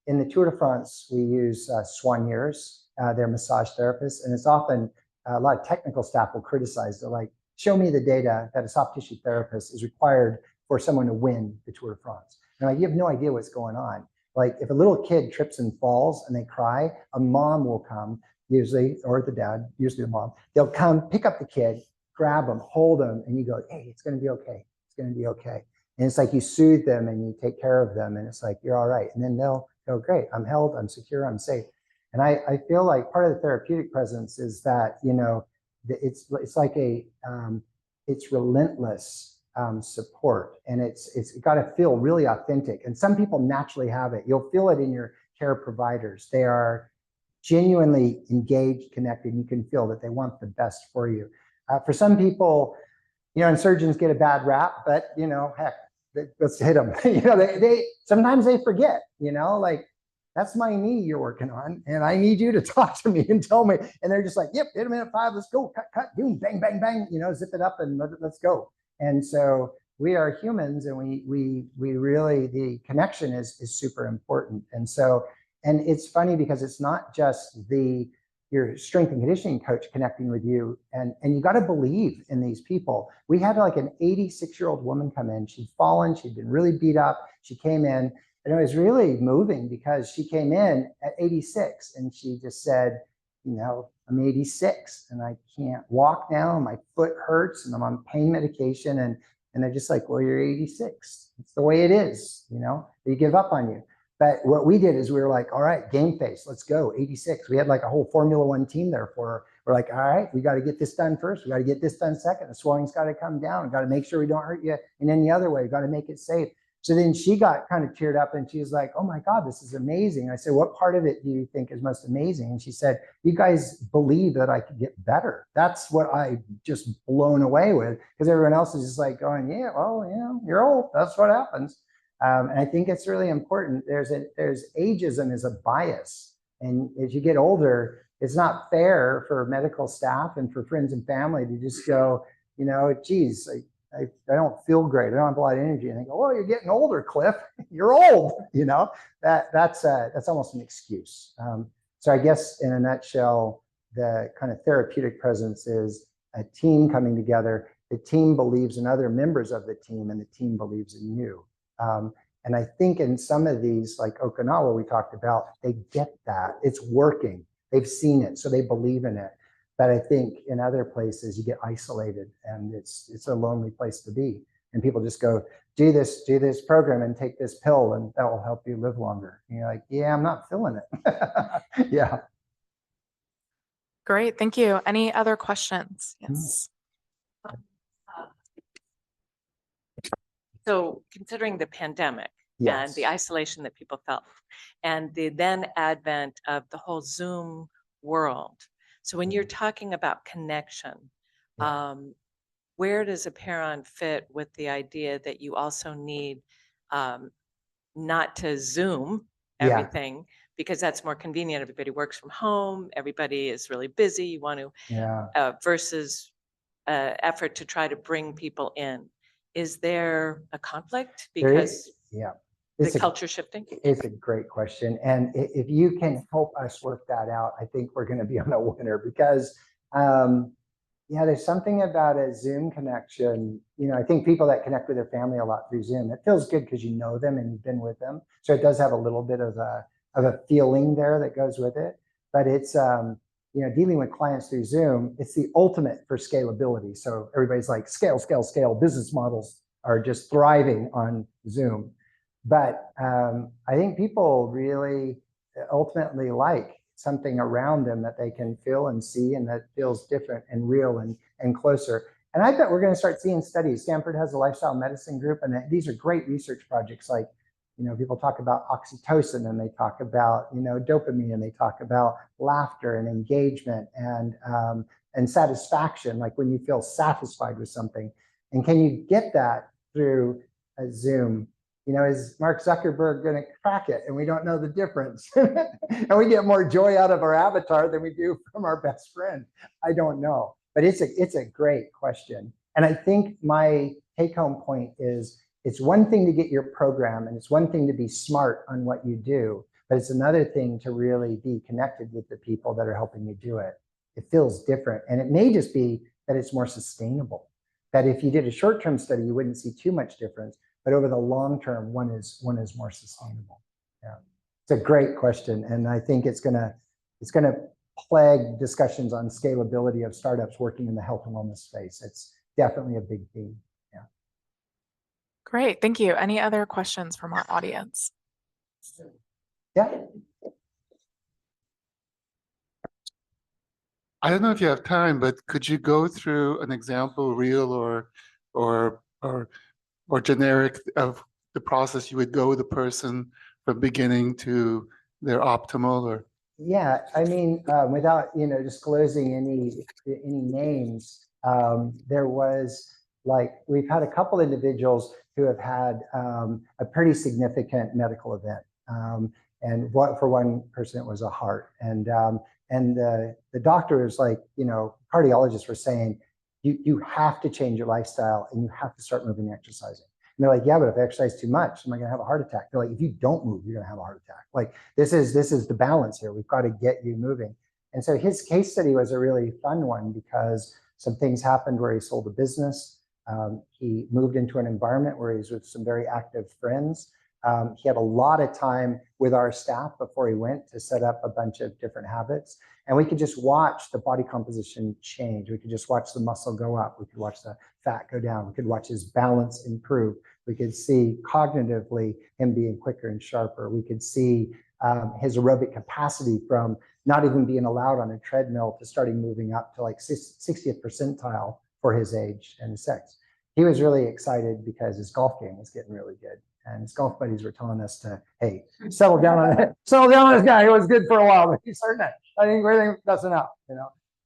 In the Tour de France, we use soigneurs, they're massage therapists, and it's often a lot of technical staff will criticize. They're like, show me the data that a soft tissue therapist is required for someone to win the Tour de France. And like, you have no idea what's going on. Like if a little kid trips and falls and they cry, a mom will come, usually, or the dad, usually the mom. They'll come pick up the kid, grab them, hold them, and you go, hey, it's going to be okay. It's going to be okay. And it's like you soothe them and you take care of them, and it's like, you're all right. And then they'll go, great, I'm held, I'm secure, I'm safe. And I feel like part of the therapeutic presence is that, you know, it's like it's relentless support, and it's got to feel really authentic. And some people naturally have it. You'll feel it in your care providers. They are genuinely engaged, connected. You can feel that they want the best for you. For some people, you know, and surgeons get a bad rap, but you know, heck, let's hit them. You know, they sometimes they forget. You know, like, that's my knee you're working on, and I need you to talk to me and tell me. And they're just like, yep, hit him at 5, let's go, cut, boom, bang, bang, bang, you know, zip it up and let's go. And so we are humans, and we really, the connection is super important. And so, and it's funny because it's not just your strength and conditioning coach connecting with you, and you got to believe in these people. We had like an 86-year-old woman come in. She'd fallen, she'd been really beat up. She came in, and it was really moving because she came in at 86 and she just said, you know, I'm 86 and I can't walk now. My foot hurts and I'm on pain medication. And they're just like, well, you're 86. It's the way it is, you know, they give up on you. But what we did is we were like, all right, game face, let's go, 86. We had like a whole Formula One team there for her. We're like, all right, we got to get this done first. We got to get this done second. The swelling's got to come down. We got to make sure we don't hurt you in any other way. We got to make it safe. So then she got kind of teared up and she was like, oh my God, this is amazing. I said, what part of it do you think is most amazing? And she said, you guys believe that I could get better. That's what I just blown away with, because everyone else is just like going, yeah, well, you know, you're old. That's what happens. And I think it's really important. There's ageism is a bias. And as you get older, it's not fair for medical staff and for friends and family to just go, you know, geez, I don't feel great. I don't have a lot of energy. And they go, well, you're getting older, Cliff. You're old. You know, that's almost an excuse. So I guess in a nutshell, the kind of therapeutic presence is a team coming together. The team believes in other members of the team, and the team believes in you. And I think in some of these, like Okinawa we talked about, they get that. It's working. They've seen it, so they believe in it. But I think in other places you get isolated, and it's a lonely place to be. And people just go, do this program and take this pill, and that will help you live longer. And you're like, yeah, I'm not feeling it. Yeah. Great, thank you. Any other questions? Yes. So considering the pandemic Yes. and the isolation that people felt, and the then advent of the whole Zoom world. So when you're talking about connection, where does Apeiron fit with the idea that you also need not to Zoom everything, because that's more convenient. Everybody works from home. Everybody is really busy. You want to, versus effort to try to bring people in. Is there a conflict because the culture shifting? It's a great question. And if you can help us work that out, I think we're going to be on a winner, because there's something about a Zoom connection. You know, I think people that connect with their family a lot through Zoom, it feels good because you know them and you've been with them. So it does have a little bit of a feeling there that goes with it. But it's, you know, dealing with clients through Zoom, it's the ultimate for scalability. So everybody's like, scale, scale, scale. Business models are just thriving on Zoom. But I think people really ultimately like something around them that they can feel and see, and that feels different and real and closer. And I bet we're going to start seeing studies. Stanford has a lifestyle medicine group, and these are great research projects. Like, you know, people talk about oxytocin, and they talk about, you know, dopamine, and they talk about laughter and engagement. And and satisfaction, like when you feel satisfied with something. And can you get that through a Zoom? Is Mark Zuckerberg going to crack it? And we don't know the difference. And we get more joy out of our avatar than we do from our best friend. I don't know. But it's a great question. And I think my take home point is it's one thing to get your program and it's one thing to be smart on what you do, but it's another thing to really be connected with the people that are helping you do it. It feels different. And it may just be that it's more sustainable. That if you did a short-term study, you wouldn't see too much difference, but over the long term, one is more sustainable. Yeah, it's a great question. And I think it's gonna plague discussions on scalability of startups working in the health and wellness space. It's definitely a big theme. Yeah. Great, thank you. Any other questions from our audience? Yeah. I don't know if you have time, but could you go through an example, real or generic, of the process you would go with a person from beginning to their optimal? Or Yeah, I mean, without disclosing any names, there was we've had a couple individuals who have had a pretty significant medical event, and for one person it was a heart, and the doctors, cardiologists were saying, you have to change your lifestyle and you have to start moving and exercising. And they're like, yeah, but if I exercise too much, am I going to have a heart attack? They're like, if you don't move, you're going to have a heart attack. Like, this is the balance here. We've got to get you moving. And so his case study was a really fun one because some things happened where he sold a business. He moved into an environment where he was with some very active friends. He had a lot of time with our staff before he went to set up a bunch of different habits. And we could just watch the body composition change. We could just watch the muscle go up. We could watch the fat go down. We could watch his balance improve. We could see cognitively him being quicker and sharper. We could see his aerobic capacity from not even being allowed on a treadmill to starting moving up to 60th percentile for his age and his sex. He was really excited because his golf game was getting really good. And his golf buddies were telling us to, hey, settle down on it. Settle down on this guy. He was good for a while, but he's starting to, I think everything doesn't help,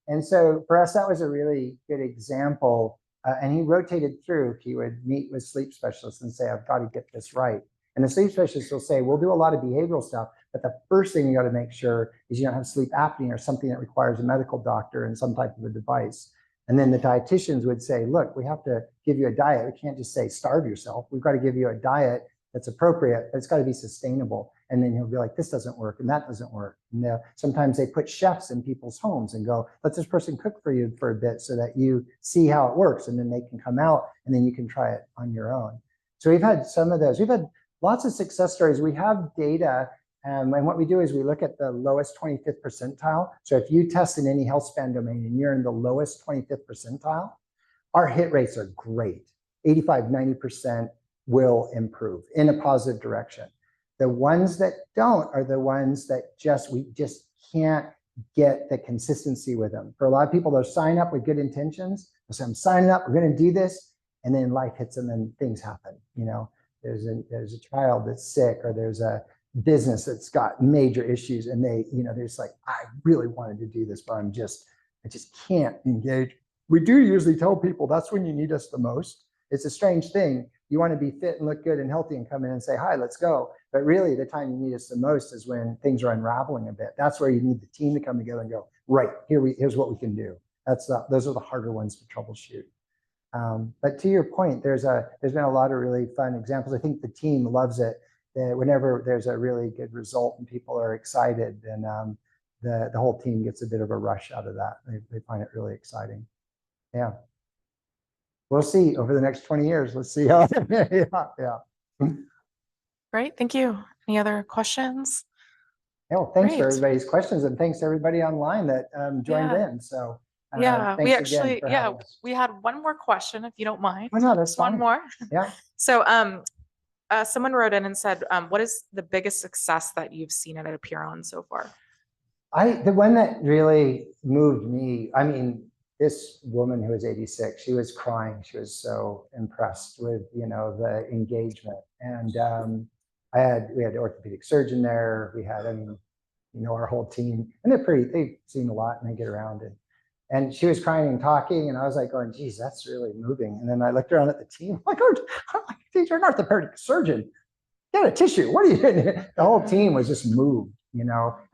And so for us, that was a really good example. And he rotated through. He would meet with sleep specialists and say, I've got to get this right. And the sleep specialist will say, we'll do a lot of behavioral stuff, but the first thing you got to make sure is you don't have sleep apnea or something that requires a medical doctor and some type of a device. And then the dietitians would say, look, we have to give you a diet. We can't just say starve yourself. We've got to give you a diet that's appropriate, but it's got to be sustainable. And then he'll be like, this doesn't work and that doesn't work. And sometimes they put chefs in people's homes and go, let this person cook for you for a bit so that you see how it works. And then they can come out and then you can try it on your own. So we've had some of those. We've had lots of success stories. We have data. And what we do is we look at the lowest 25th percentile. So if you test in any health span domain and you're in the lowest 25th percentile, our hit rates are great. 85, 90% will improve in a positive direction. The ones that don't are the ones that we just can't get the consistency with them. For a lot of people, they'll sign up with good intentions. They'll say, I'm signing up, we're going to do this. And then life hits them and things happen. There's a child that's sick, or there's a business that's got major issues, and they're just like, I really wanted to do this, but I just can't engage. We do usually tell people that's when you need us the most. It's a strange thing. You want to be fit and look good and healthy and come in and say, hi, let's go. But really the time you need us the most is when things are unraveling a bit. That's where you need the team to come together and go, right, here's what we can do. Those are the harder ones to troubleshoot. But to your point, there's been a lot of really fun examples. I think the team loves it. Whenever there's a really good result and people are excited, then the whole team gets a bit of a rush out of that. They find it really exciting. Yeah. We'll see over the next 20 years. Let's see how. Yeah. Great, thank you. Any other questions? Yeah, well, thanks for Great. everybody's questions, and thanks to everybody online that joined in. So Yeah, we thanks again actually, for having us. we had one more question, if you don't mind. Oh, no, that's Just one fine. more. Yeah. So someone wrote in and said, what is the biggest success that you've seen at Apeiron so far? The one that really moved me, I mean, this woman who was 86, she was crying. She was so impressed with, the engagement. And we had the orthopedic surgeon there. We had, our whole team, and they've seen a lot and they get around. And she was crying and talking, and I was like going, geez, that's really moving. And then I looked around at the team, like, oh, you're an orthopedic surgeon. Get a tissue. What are you doing? The whole team was just moved,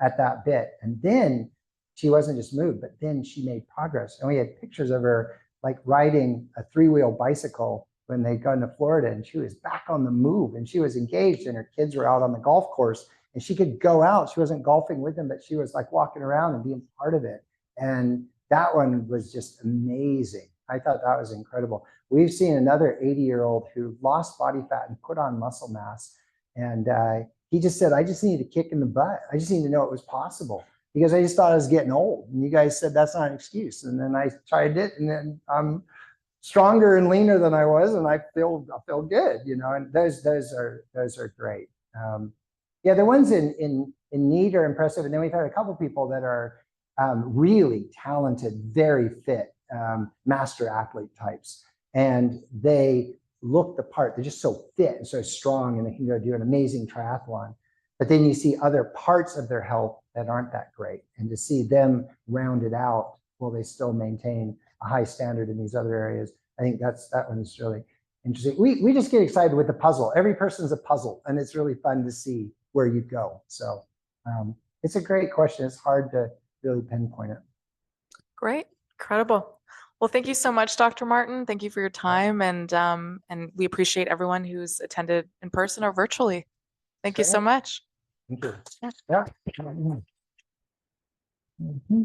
at that bit. And then she wasn't just moved, but then she made progress. And we had pictures of her like riding a 3-wheel bicycle when they got into Florida, and she was back on the move, and she was engaged, and her kids were out on the golf course, and she could go out. She wasn't golfing with them, but she was like walking around and being part of it. And that one was just amazing. I thought that was incredible. We've seen another 80-year-old who lost body fat and put on muscle mass. And he just said, I just need a kick in the butt. I just need to know it was possible, because I just thought I was getting old. And you guys said that's not an excuse. And then I tried it, and then I'm stronger and leaner than I was, and I feel good, and those are great. Yeah, the ones in need are impressive. And then we've had a couple people that are really talented, very fit, master athlete types. And they look the part. They're just so fit and so strong, and they can go do an amazing triathlon. But then you see other parts of their health that aren't that great. And to see them rounded out while they still maintain a high standard in these other areas, I think that one's really interesting. We just get excited with the puzzle. Every person's a puzzle, and it's really fun to see where you go. So it's a great question. It's hard to really pinpoint it. Great, incredible. Well, thank you so much, Dr. Martin. Thank you for your time, and we appreciate everyone who's attended in person or virtually. Thank you so much. Thank you. Yeah. Mhm.